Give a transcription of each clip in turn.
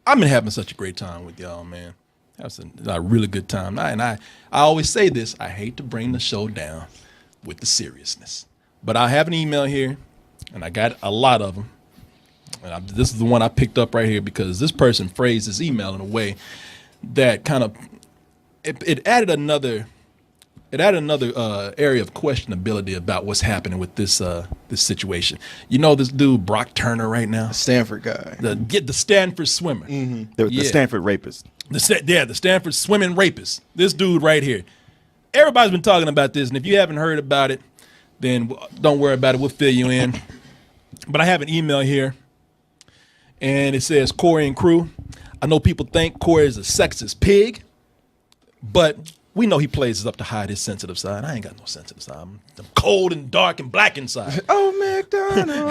I've been having such a great time with y'all, man. That's a really good time. I always say this, I hate to bring the show down with the seriousness. But I have an email here, and I got a lot of them. And this is the one I picked up right here because this person phrased this email in a way that kind of, it added another area of questionability about what's happening with this situation. You know this dude Brock Turner right now, Stanford guy, the Stanford swimmer, the Stanford rapist, the Stanford swimming rapist. This dude right here. Everybody's been talking about this, and if you haven't heard about it, then don't worry about it. We'll fill you in. But I have an email here, and it says, Corey and crew, I know people think Corey is a sexist pig, but we know he plays up to hide his sensitive side. I ain't got no sensitive side. I'm cold and dark and black inside. Oh, McDonald.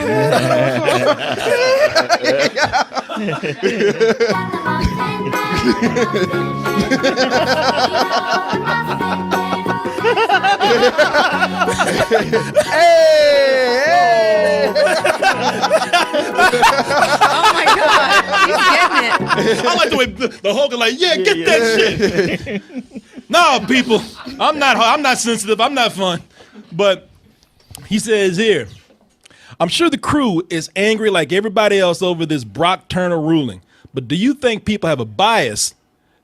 Hey! Oh my God, he's getting it. I like the way the Hulk is like, yeah, get that shit. No, people, I'm not sensitive. I'm not fun. But he says here, I'm sure the crew is angry like everybody else over this Brock Turner ruling. But do you think people have a bias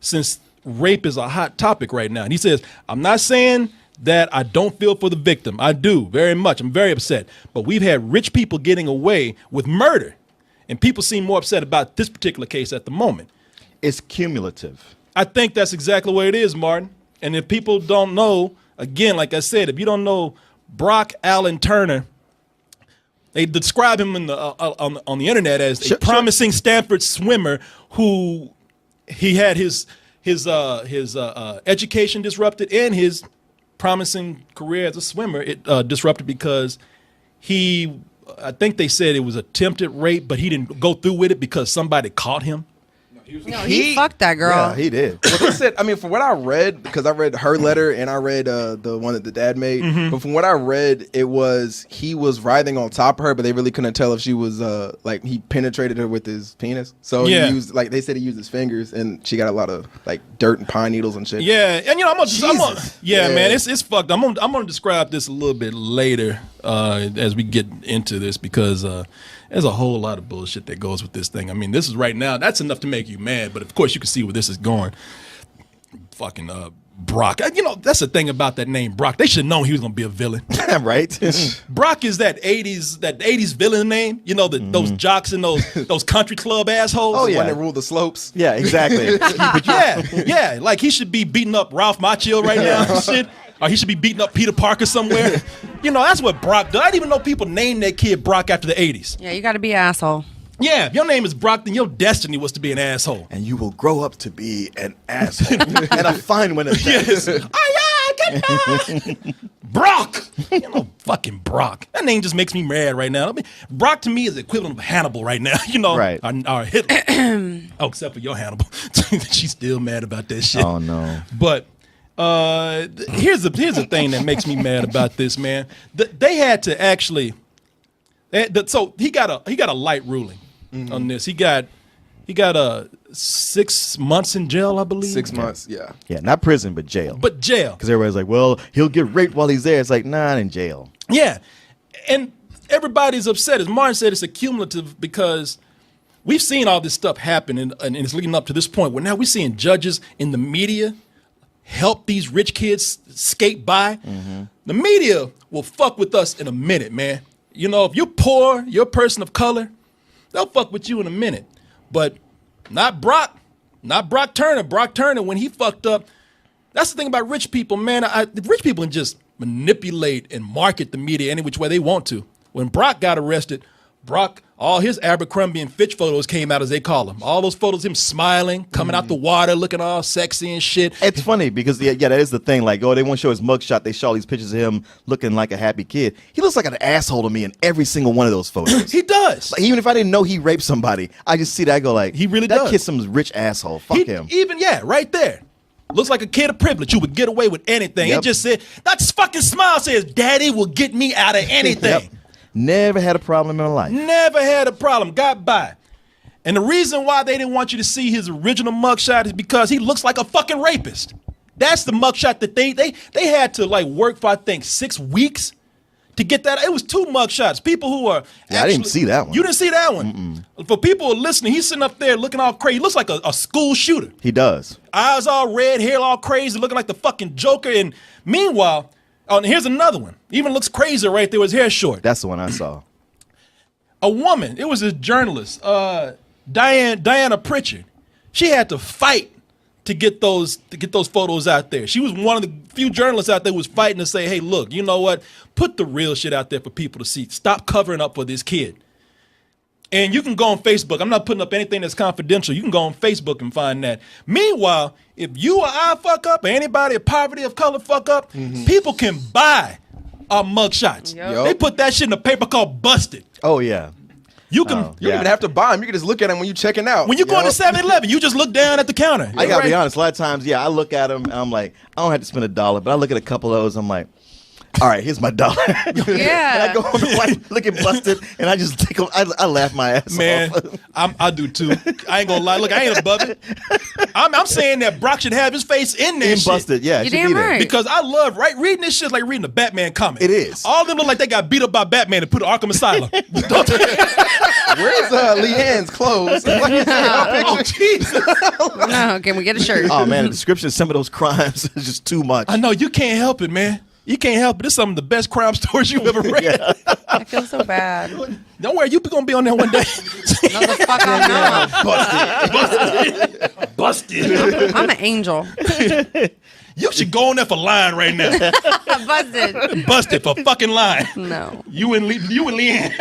since rape is a hot topic right now? And he says, I'm not saying that I don't feel for the victim. I do very much. I'm very upset. But we've had rich people getting away with murder. And people seem more upset about this particular case at the moment. It's cumulative. I think that's exactly what it is, Martin. And if people don't know, again, like I said, if you don't know Brock Allen Turner, they describe him in the on the internet as a promising Stanford swimmer who he had his education disrupted and his promising career as a swimmer disrupted because I think they said it was attempted rape, but he didn't go through with it because somebody caught him. No, he fucked that girl. Yeah, he did. Well, they said, I mean, from what I read, because I read her letter and I read the one that the dad made, but from what I read, it was he was writhing on top of her, but they really couldn't tell if she was like he penetrated her with his penis. So he used, like they said, he used his fingers, and she got a lot of like dirt and pine needles and shit. Yeah, and you know, man, it's fucked. I'm gonna describe this a little bit later as we get into this because there's a whole lot of bullshit that goes with this thing. I mean, this is right now, that's enough to make you mad, but of course you can see where this is going. Fucking Brock. You know, that's the thing about that name, Brock. They should have known he was going to be a villain. Right? Brock is that 80s villain name. You know, those jocks and those country club assholes. Oh, yeah. One that ruled the slopes. Yeah, exactly. yeah. Like he should be beating up Ralph Macchio right now and shit. Or he should be beating up Peter Parker somewhere. You know, that's what Brock does. I didn't even know people named their kid Brock after the 80s. Yeah, you got to be an asshole. Yeah, if your name is Brock, then your destiny was to be an asshole. And you will grow up to be an asshole. And a fine one at that. Yes. Brock. You know, fucking Brock. That name just makes me mad right now. I mean, Brock to me is the equivalent of Hannibal right now. You know, right. Or Hitler. Oh, except for your Hannibal. She's still mad about that shit. Oh, no. But here's the thing that makes me mad about this, man. They had to actually. So he got a light ruling on this. He got 6 months in jail, I believe. 6 months, yeah. Yeah, not prison, but jail. But jail. Because everybody's like, well, he'll get raped while he's there. It's like, nah, in jail. Yeah. And everybody's upset. As Martin said, it's accumulative because we've seen all this stuff happen and it's leading up to this point where now we're seeing judges in the media help these rich kids skate by. The media will fuck with us in a minute, man. You know, if you're poor, you're a person of color, they'll fuck with you in a minute. But not Brock Turner. Brock Turner, when he fucked up, that's the thing about rich people, man. Rich people can just manipulate and market the media any which way they want to. When Brock got arrested, all his Abercrombie and Fitch photos came out, as they call them. All those photos, him smiling, coming out the water, looking all sexy and shit. It's funny because, yeah, that is the thing. Like, they won't show his mugshot. They show all these pictures of him looking like a happy kid. He looks like an asshole to me in every single one of those photos. He does. Like, even if I didn't know he raped somebody, I just see that, I go like, he really that does. kid's some rich asshole. Fuck him. Right there. Looks like a kid of privilege who would get away with anything. Yep. It just said, that fucking smile says, Daddy will get me out of anything. Yep. Never had a problem in my life. Never had a problem. Got by. And the reason why they didn't want you to see his original mugshot is because he looks like a fucking rapist. That's the mugshot that they had to like work for, I think, 6 weeks to get that. It was 2 mugshots. People who are I didn't see that one. You didn't see that one? For people who are listening, he's sitting up there looking all crazy. He looks like a school shooter. He does. Eyes all red, hair all crazy, looking like the fucking Joker. And meanwhile, here's another one. Even looks crazier right there with his hair short. That's the one I saw. A woman, it was a journalist, Diana Pritchard. She had to fight to get those photos out there. She was one of the few journalists out there who was fighting to say, hey, look, you know what? Put the real shit out there for people to see. Stop covering up for this kid. And you can go on Facebook. I'm not putting up anything that's confidential. You can go on Facebook and find that. Meanwhile, if you or I fuck up, or anybody of poverty of color fuck up, people can buy our mugshots. Yep. They put that shit in a paper called Busted. Oh yeah. You can. You don't even have to buy them. You can just look at them when you're checking out. When you go into 7-Eleven, you just look down at the counter. I gotta be honest. A lot of times, I look at them and I'm like, I don't have to spend $1, but I look at a couple of those. I'm like, all right, here's my $1. Yeah. And I go on the white looking Busted, and I just take I laugh my ass Man, off. I do too. I ain't gonna lie. Look, I ain't above it. I'm saying that Brock should have his face in there. In Busted, yeah. it You should damn be there. right. Because I love reading this shit like reading a Batman comic. It is. All of them look like they got beat up by Batman and put in Arkham Asylum. Where's Leanne's clothes? Oh, Jesus. No, can we get a shirt? Oh man, the description of some of those crimes is just too much. I know, you can't help it, man. You can't help it. It's some of the best crime stories you've ever read. I feel so bad. Don't worry, you're going to be on there one day. No, the fuck I'm not. Busted. I'm an angel. You should go on there for lying right now. Busted. Busted for fucking lying. No. You and Leanne.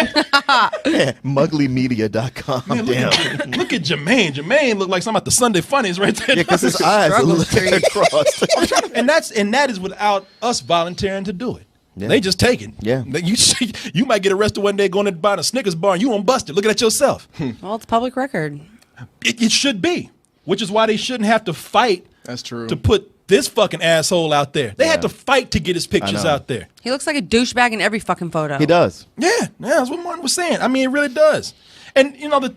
Muglymedia.com. Man, Damn. look at Jermaine. Jermaine looked like something at the Sunday Funnies right there. Yeah, because his eyes are Struggle looking across. and that is without us volunteering to do it. Yeah. They just take it. Yeah. You might get arrested one day going to buy a Snickers bar and you won't bust it. Looking at yourself. Well, it's public record. It should be, which is why they shouldn't have to fight. That's true. To put this fucking asshole out there. They had to fight to get his pictures out there. He looks like a douchebag in every fucking photo. He does. Yeah, that's what Martin was saying. I mean, it really does. And you know, the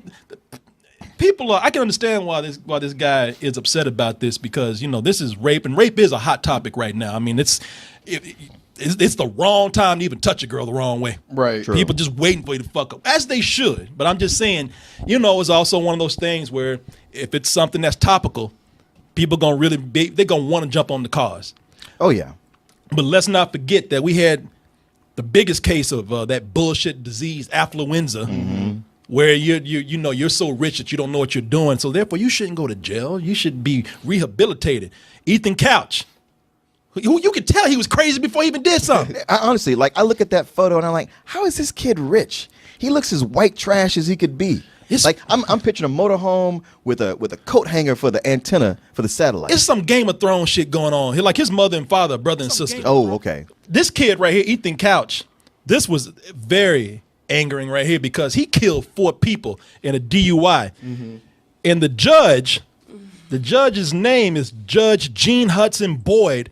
people I can understand why this guy is upset about this, because you know this is rape, and rape is a hot topic right now. I mean, it's the wrong time to even touch a girl the wrong way. Right. True. People just waiting for you to fuck up, as they should. But I'm just saying, you know, it's also one of those things where if it's something that's topical, people they're gonna want to jump on the cars. Oh yeah. But let's not forget that we had the biggest case of that bullshit disease, affluenza, where you're so rich that you don't know what you're doing. So therefore, you shouldn't go to jail. You should be rehabilitated. Ethan Couch, who you could tell he was crazy before he even did something. I honestly, like, I look at that photo and I'm like, how is this kid rich? He looks as white trash as he could be. Like I'm picturing a motorhome with a coat hanger for the antenna for the satellite. It's some Game of Thrones shit going on. Like his mother and father, brother and sister. Oh, okay. This kid right here, Ethan Couch, this was very angering right here because he killed 4 people in a DUI. And the judge's name is Judge Jean Hudson Boyd.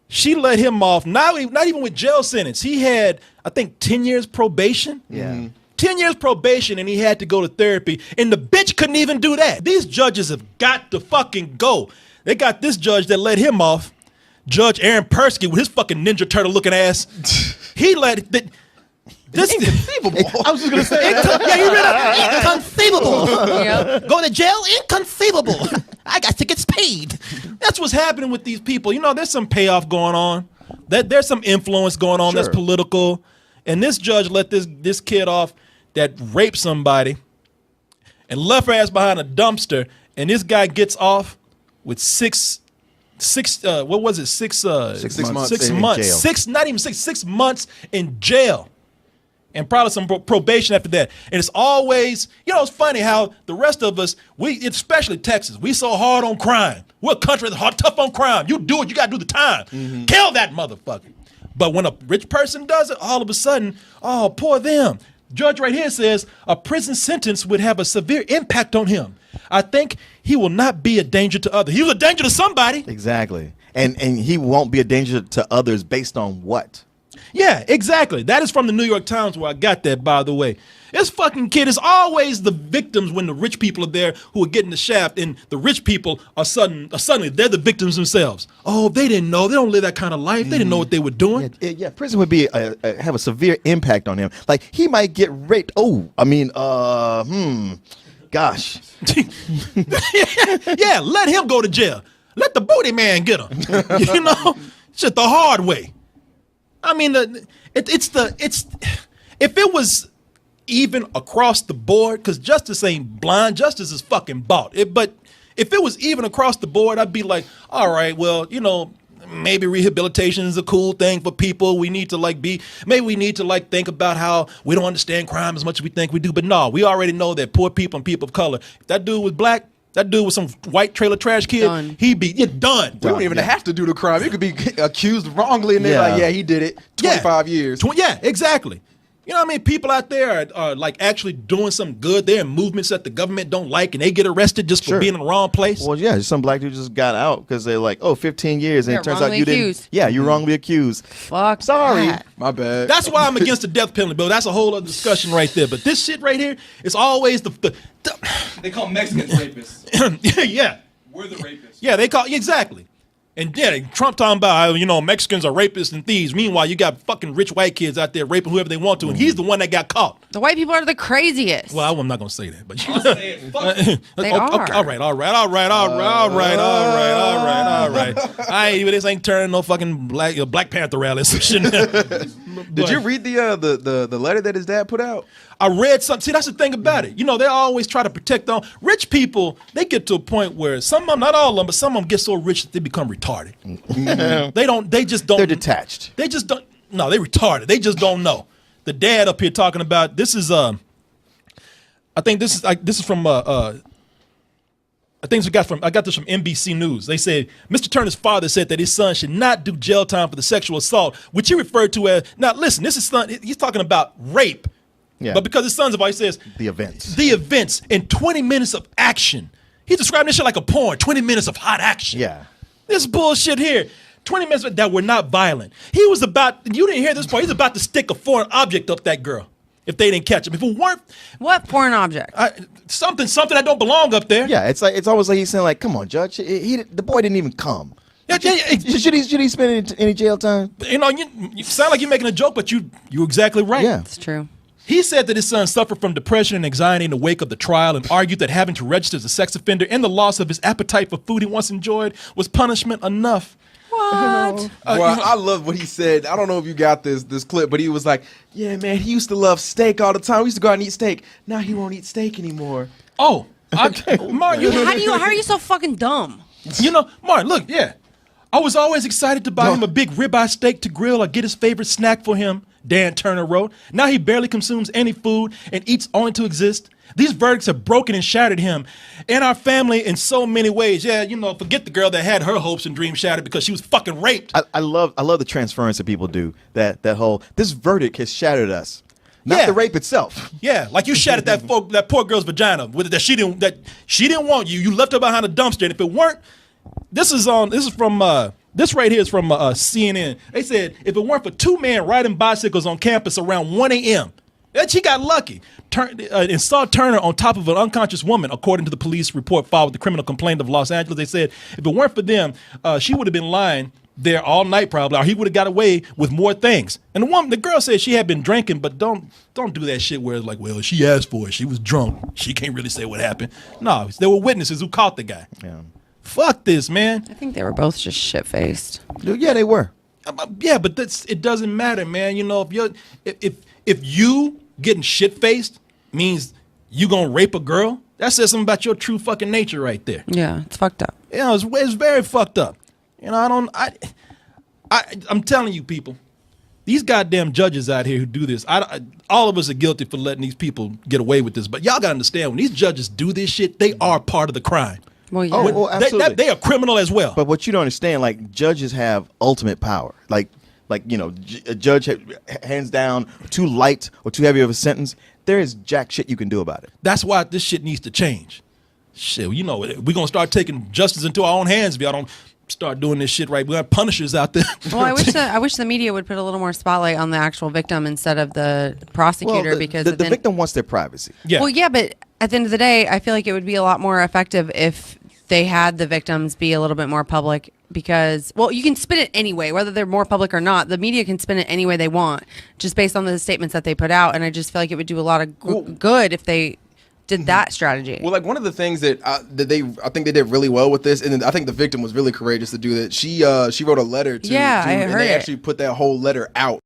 She let him off, not even with jail sentence. He had, I think, 10 years probation. Yeah. 10 years probation, and he had to go to therapy, and the bitch couldn't even do that. These judges have got to fucking go. They got this judge that let him off, Judge Aaron Persky, with his fucking Ninja Turtle looking ass. He let this inconceivable. I was just gonna say, yeah, you read it. Inconceivable. Yep. Go to jail, inconceivable. I got tickets paid. That's what's happening with these people. You know, there's some payoff going on. There's some influence going on that's political. And this judge let this kid off that raped somebody and left her ass behind a dumpster, and this guy gets off with six months in jail, and probably some probation after that. And it's always, you know, it's funny how the rest of us, especially Texas, we so hard on crime. We're a country that's hard, tough on crime. You do it, you got to do the time. Kill that motherfucker. But when a rich person does it, all of a sudden, oh, poor them. Judge right here says a prison sentence would have a severe impact on him. I think he will not be a danger to others. He was a danger to somebody. Exactly. And he won't be a danger to others based on what? Yeah, exactly. That is from the New York Times where I got that, by the way. This fucking kid is always the victims when the rich people are there who are getting the shaft, and the rich people are suddenly they're the victims themselves. Oh, they didn't know. They don't live that kind of life. They didn't know what they were doing. Yeah, prison would be have a severe impact on him. Like he might get raped. Oh, I mean, gosh. Yeah, let him go to jail. Let the booty man get him. You know, shit the hard way. I mean, if it was even across the board, because justice ain't blind, justice is fucking bought. But if it was even across the board, I'd be like, all right, well, you know, maybe rehabilitation is a cool thing for people. We need to maybe we need to think about how we don't understand crime as much as we think we do. But no, we already know that poor people and people of color, if that dude was black, that dude was some white trailer trash kid, he'd be done. We don't even have to do the crime. You could be accused wrongly and they're like, yeah, he did it. 25 years. Yeah, exactly. You know what I mean? People out there are actually doing some good. They're in movements that the government don't like, and they get arrested just for being in the wrong place. Well, yeah, some black dude just got out because they're like, 15 years, and it turns out you didn't. Yeah, you're wrongly accused. Fuck. Sorry. That. My bad. That's why I'm against the death penalty, Bill. That's a whole other discussion right there. But this shit right here is always the They call Mexicans rapists. yeah. We're the rapists. Yeah, they call exactly. And yeah, Trump talking about how, you know, Mexicans are rapists and thieves. Meanwhile, you got fucking rich white kids out there raping whoever they want to, and he's the one that got caught. The white people are the craziest. Well, I'm not gonna say that, but I'll say it. Fuck it. They okay, are. all right. This ain't turning no fucking Black Panther rally or some shit. Did you read the letter that his dad put out? I read something. See, that's the thing about it. You know, they always try to protect them. Rich people, they get to a point where some of them, not all of them, but some of them get so rich that they become retarded. They just don't. They're detached. They just don't. No, they retarded. They just don't know. The dad up here talking about this is I think this is from I got this from NBC News. They said Mr. Turner's father said that his son should not do jail time for the sexual assault, which he referred to as, now listen, this is son, he's talking about rape. Yeah. But because his son's advice says The events. The events in 20 minutes of action. He's describing this shit like a porn, 20 minutes of hot action. Yeah. This bullshit here. 20 minutes that were not violent. He was about, you didn't hear this part, he's about to stick a foreign object up that girl if they didn't catch him. If it weren't, What foreign object? something that don't belong up there. Yeah, it's always like he's saying like, come on, Judge, the boy didn't even come. Yeah, Should he spend any jail time? you know, you sound like you're making a joke, but you're exactly right. Yeah. It's true. He said that his son suffered from depression and anxiety in the wake of the trial and argued that having to register as a sex offender and the loss of his appetite for food he once enjoyed was punishment enough. What? Well, I love what he said. I don't know if you got this clip, but he was like, yeah, man, he used to love steak all the time. We used to go out and eat steak. Now he won't eat steak anymore. Oh, Martin, How are you so fucking dumb? you know, Martin, look, yeah. I was always excited to buy him a big ribeye steak to grill or get his favorite snack for him, Dan Turner wrote. Now he barely consumes any food and eats only to exist. These verdicts have broken and shattered him and our family in so many ways. Yeah, you know, forget the girl that had her hopes and dreams shattered because she was fucking raped. I love the transference that people do. That whole, this verdict has shattered us. Not the rape itself. Yeah, like you shattered that poor girl's vagina with that she didn't want you. You left her behind a dumpster, and if it weren't, this right here is from CNN. They said if it weren't for two men riding bicycles on campus around 1 a.m., she got lucky and saw Turner on top of an unconscious woman, according to the police report filed with the criminal complaint of Los Angeles. They said if it weren't for them, she would have been lying there all night probably, or he would have got away with more things. And the girl said she had been drinking, but don't do that shit where it's like, well, she asked for it. She was drunk. She can't really say what happened. No, there were witnesses who caught the guy. Yeah. Fuck this, man. I think they were both just shit-faced. Yeah, they were. Yeah, but it doesn't matter, man. You know, if you getting shit-faced means you gonna rape a girl, that says something about your true fucking nature right there. Yeah, it's fucked up. You know, it's very fucked up. You know, I'm telling you, people, these goddamn judges out here who do this, all of us are guilty for letting these people get away with this. But y'all gotta understand, when these judges do this shit, they are part of the crime. Well, yeah. Oh, absolutely. They are criminal as well. But what you don't understand, like, judges have ultimate power. Like you know, a judge hands down too light or too heavy of a sentence. There is jack shit you can do about it. That's why this shit needs to change. Shit, you know, we're gonna start taking justice into our own hands if y'all don't start doing this shit right. We got punishers out there. Well, I wish the media would put a little more spotlight on the actual victim instead of the prosecutor, Well, because the victim wants their privacy. Yeah. Well, yeah, but at the end of the day, I feel like it would be a lot more effective if they had the victims be a little bit more public, because, well, you can spin it anyway, whether they're more public or not. The media can spin it any way they want, just based on the statements that they put out. And I just feel like it would do a lot of good if they did that strategy. Well, like one of the things that I think they did really well with this, and I think the victim was really courageous to do that. She wrote a letter to, Yeah, I and heard they it. actually put that whole letter out.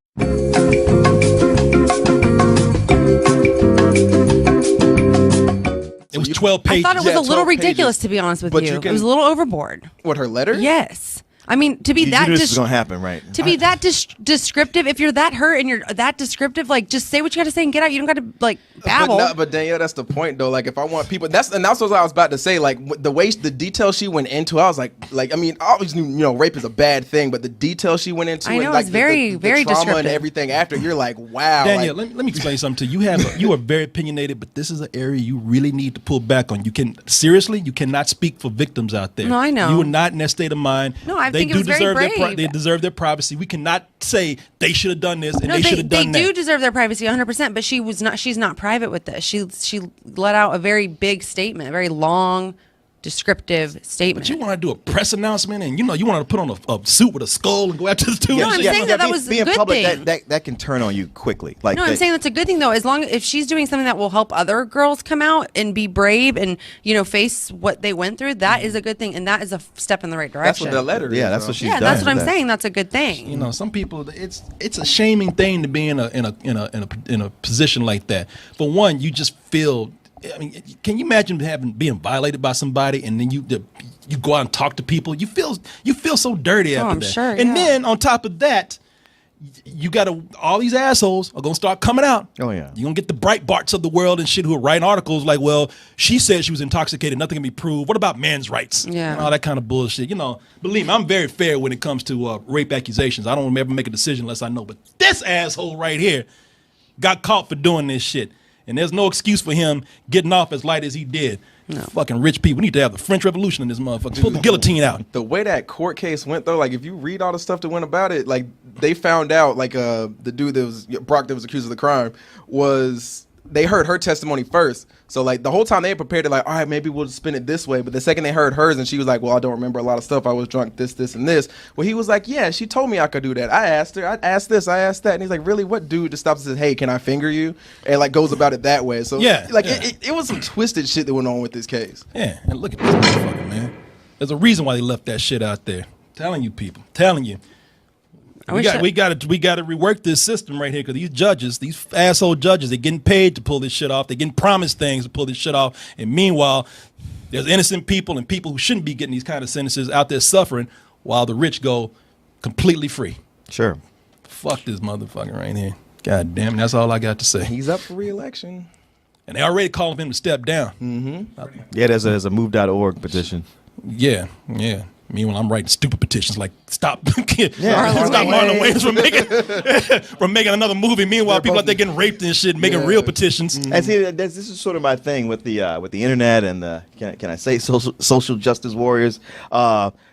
It was 12 I pages. thought it was Yeah, a little 12 pages. ridiculous, to be honest with But you. you It can- was a little overboard. What, her letter? Yes. I mean, to be You that knew this was gonna happen, right? to be that descriptive, if you're that hurt and you're that descriptive, like, just say what you got to say and get out. You don't got to like babble. But Danielle, that's the point though. Like, if I want people, that's what I was about to say. Like, the details she went into, I was like, I mean, I always knew, rape is a bad thing, but the details she went into, I know, and, like, it's very, the very trauma and descriptive. everything after, you're like, wow. Daniel, like, let me explain something to you. You are very opinionated, but this is an area you really need to pull back on. You cannot speak for victims out there. No, I know. You are not in that state of mind. No, I think it was very brave. They deserve their privacy. We cannot say they should have done this and No, they should have done they that. do deserve their privacy 100%, but she's not private with this. She let out a very big statement, a very long, descriptive statement. But you want to do a press announcement and you want to put on a suit with a skull and go after the two. No, I'm saying that was a being good public, thing. that can turn on you quickly. Like, No, I'm saying that's a good thing though. As long if she's doing something that will help other girls come out and be brave and face what they went through, that is a good thing, and that is a step in the right that's direction. what the letter is. yeah, that's though. what she's yeah, done. that's what I'm That- saying. That's a good thing. Some people, it's a shaming thing to be in a position like that. For one, you just feel. I mean, can you imagine being violated by somebody and then you go out and talk to people? You feel so dirty after I'm that. sure, And yeah. then on top of that, you got all these assholes are gonna start coming out. Oh, yeah. You're gonna get the Breitbarts of the world and shit who are writing articles like, well, she said she was intoxicated, nothing can be proved. What about men's rights? Yeah. And all that kind of bullshit. Believe me, I'm very fair when it comes to rape accusations. I don't ever make a decision unless I know. But this asshole right here got caught for doing this shit. And there's no excuse for him getting off as light as he did. No. Fucking rich people. We need to have the French Revolution in this motherfucker. Pull the guillotine out. The way that court case went though, like if you read all the stuff that went about it, like they found out like the dude that was Brock that was accused of the crime they heard her testimony first. So like the whole time they had prepared it like, all right, maybe we'll spin it this way. But the second they heard hers and she was like, well, I don't remember a lot of stuff. I was drunk, this, and this. Well, he was like, yeah, she told me I could do that. I asked her, I asked this, I asked that. And he's like, really? What dude just stops and says, hey, can I finger you? And like goes about it that way. So Yeah, like yeah. It was some twisted shit that went on with this case. Yeah, and look at this motherfucker, man. There's a reason why they left that shit out there. Telling you people. Telling you. We got to rework this system right here because these asshole judges, they're getting paid to pull this shit off. They're getting promised things to pull this shit off. And meanwhile, there's innocent people and people who shouldn't be getting these kind of sentences out there suffering while the rich go completely free. Sure. Fuck this motherfucker right here. God damn it, that's all I got to say. He's up for re-election. And they already calling him to step down. Yeah, there's a move.org petition. Yeah. Meanwhile, I'm writing stupid petitions like stop Marlon Marlon Wayans from making another movie. Meanwhile, people out there getting raped and shit, making real petitions. And see, this is sort of my thing with the internet and the can I say social justice warriors,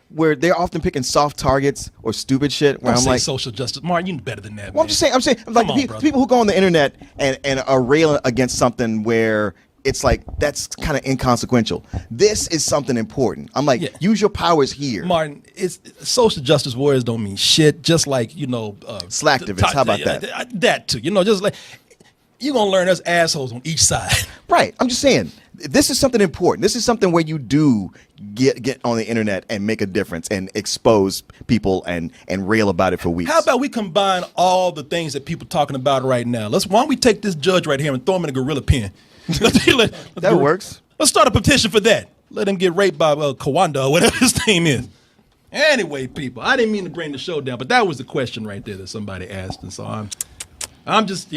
where they're often picking soft targets or stupid shit. Where Don't I'm say like, social justice, Martin. You better than that. well, Man. I'm saying, like Come on, brother. people who go on the internet and are railing against something where it's like that's kind of inconsequential. This is something important. I'm like, Yeah. use your powers here. Martin, it's social justice warriors don't mean shit. Just like Slacktivists, how about that? That too. Just like you're gonna learn us assholes on each side. Right. I'm just saying, this is something important. This is something where you do get on the internet and make a difference and expose people and rail about it for weeks. How about we combine all the things that people talking about right now? Why don't we take this judge right here and throw him in a gorilla pen? That works. Let's start a petition for that. Let him get raped by Kawanda or whatever his name is. Anyway, people, I didn't mean to bring the show down, but that was the question right there that somebody asked, and so I'm just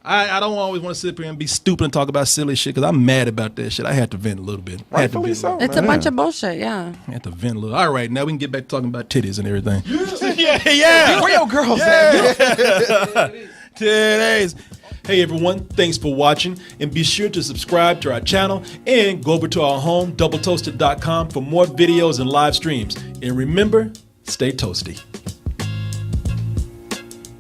I don't always want to sit here and be stupid and talk about silly shit because I'm mad about that shit. I had to vent a little bit. Rightfully so. It's a bunch of bullshit, yeah. I had to vent a little. All right, now we can get back to talking about titties and everything. Yeah. Where your girls at? Today's. Hey everyone, thanks for watching, and be sure to subscribe to our channel and go over to our home, doubletoasted.com, for more videos and live streams. And remember, stay toasty.